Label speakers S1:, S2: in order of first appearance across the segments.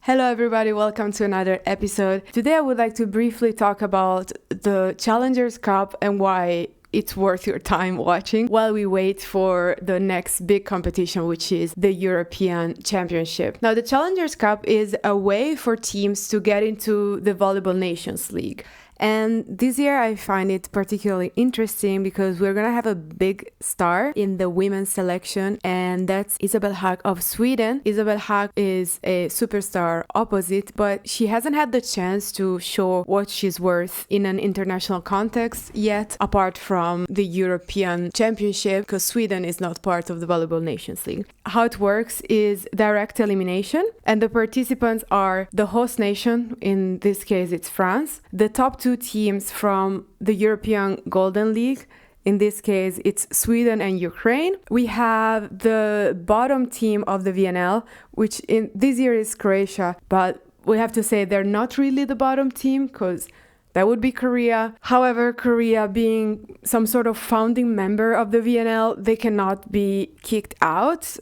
S1: Hello everybody, welcome to another episode. Today I would like to briefly talk about the Challengers Cup and why it's worth your time watching while we wait for the next big competition, which is the European Championship. Now, the Challengers Cup is a way for teams to get into the Volleyball Nations League. And this year I find it particularly interesting because we're going to have a big star in the women's selection, and that's Isabelle Haak of Sweden. Isabelle Haak is a superstar opposite, but she hasn't had the chance to show what she's worth in an international context yet, apart from the European Championship, because Sweden is not part of the Volleyball Nations League. How it works is direct elimination, and the participants are the host nation, in this case it's France, the top two teams from the European Golden League. In this case, it's Sweden and Ukraine. We have the bottom team of the VNL, which in this year is Croatia, but we have to say they're not really the bottom team because that would be Korea. However, Korea being some sort of founding member of the VNL, they cannot be kicked out.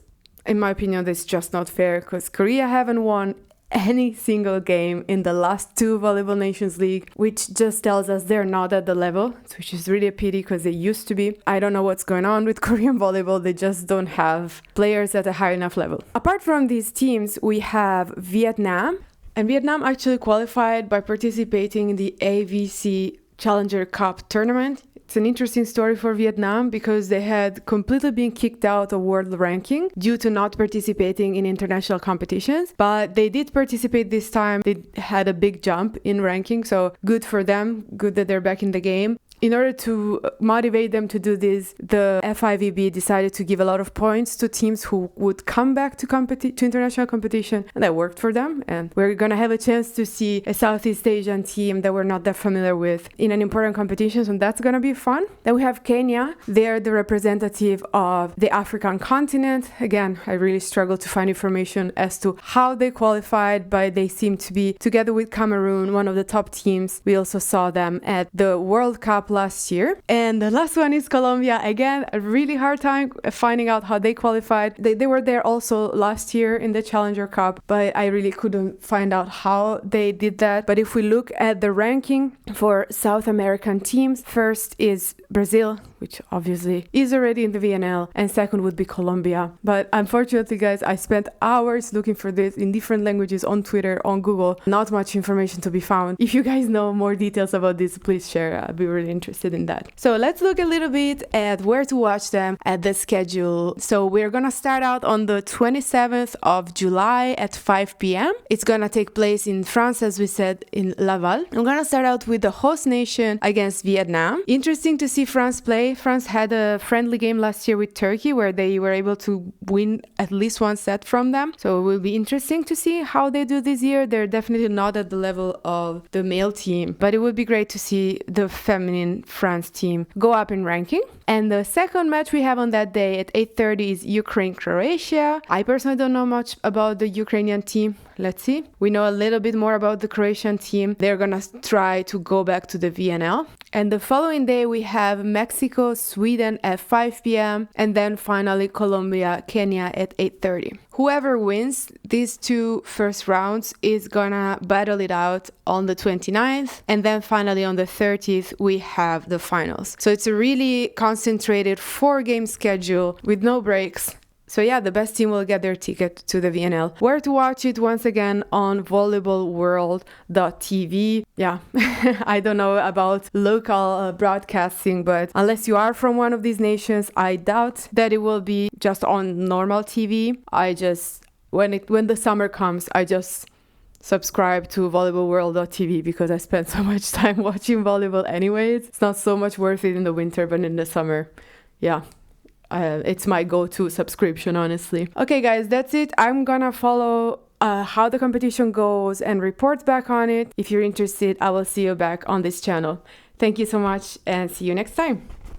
S1: In my opinion, that's just not fair because Korea haven't won any single game in the last two Volleyball Nations League, which just tells us they're not at the level, which is really a pity because they used to be. I don't know what's going on with Korean volleyball. They just don't have players at a high enough level. Apart from these teams, we have Vietnam. And Vietnam actually qualified by participating in the AVC Challenger Cup tournament. It's an interesting story for Vietnam because they had completely been kicked out of world ranking due to not participating in international competitions. But they did participate this time. They had a big jump in ranking, so good for them. Good that they're back in the game. In order to motivate them to do this, the FIVB decided to give a lot of points to teams who would come back to international competition, and that worked for them. And we're going to have a chance to see a Southeast Asian team that we're not that familiar with in an important competition, so that's going to be fun. Then we have Kenya. They're the representative of the African continent. Again, I really struggle to find information as to how they qualified, but they seem to be, together with Cameroon, one of the top teams. We also saw them at the World Cup last year. And the last one is Colombia. Again, a really hard time finding out how they qualified. They were there also last year in the Challenger Cup, but I really couldn't find out how they did that. But if we look at the ranking for South American teams, first is Brazil, which obviously is already in the VNL, and second would be Colombia. But unfortunately, guys, I spent hours looking for this in different languages on Twitter, on Google. Not much information to be found. If you guys know more details about this, please share. I'd be really interested in that. So let's look a little bit at where to watch them, at the schedule. So we're gonna start out on the 27th of July at 5 p.m. It's gonna take place in France, as we said, in Laval. I'm gonna start out with the host nation against Vietnam. Interesting to see France play. France had a friendly game last year with Turkey where they were able to win at least one set from them. So it will be interesting to see how they do this year. They're definitely not at the level of the male team, but it would be great to see the feminine France team go up in ranking. And the second match we have on that day at 8:30 is Ukraine-Croatia. I personally don't know much about the Ukrainian team. Let's see. We know a little bit more about the Croatian team. They're gonna try to go back to the VNL. And the following day we have Mexico, Sweden at 5 p.m. and then finally Colombia, Kenya at 8:30. Whoever wins these two first rounds is gonna battle it out on the 29th, and then finally on the 30th we have the finals. So it's a really concentrated 4-game schedule with no breaks. So yeah, the best team will get their ticket to the VNL. Where to watch it? Once again on volleyballworld.tv. Yeah, I don't know about local broadcasting, but unless you are from one of these nations, I doubt that it will be just on normal TV. When the summer comes, I just subscribe to volleyballworld.tv because I spend so much time watching volleyball anyways. It's not so much worth it in the winter, but in the summer, yeah. It's my go-to subscription, honestly. Okay, guys, that's it. I'm gonna follow how the competition goes and report back on it. If you're interested, I will see you back on this channel. Thank you so much and see you next time.